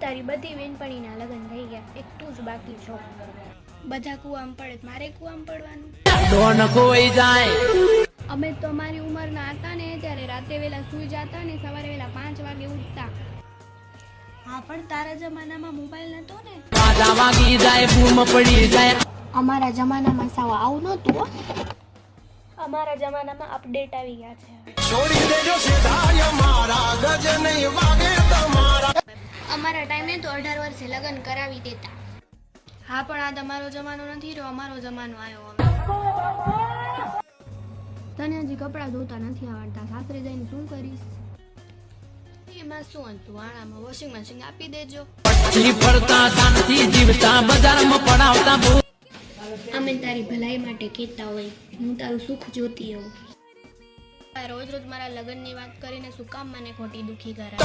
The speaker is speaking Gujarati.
તારી બધી બેનપણીના લગ્ન થઈ ગયા, એક તું જ બાકી છો. બધા કૂવામાં પડે, મારે કૂવામાં પડવાનું? અમે તો અમારી ઉંમરના હતા ને ત્યારે રાત્રે વહેલા સૂઈ જતા ને સવારે વહેલા 5 વાગે ઉઠતા. હા, પણ તારા જમાનામાં મોબાઈલ નતો ને. અમારા જમાનામાં સાવ આવું નહોતું હો. અમારા જમાનામાં અપડેટ આવી ગયા છે. અમારા ટાઈમે તો 18 વર્ષે લગ્ન કરાવી દેતા. હા, પણ આ તમારો જમાનો નથી રહ્યો, અમારો જમાનો આવ્યો હવે. તને હજી કપડાં ધોતા નથી આવડતા, સાસરે જઈને શું કરીશ? એમાં શું હતું, આણામાં વોશિંગ મશીન આપી દેજો. અમે તારી ભલાઈ માટે કહેતા હોય, હું તારું સુખ જોતી હોઉં. રોજ રોજ મારા લગ્નની વાત કરીને શું કામ મને ખોટી દુખી કરાય?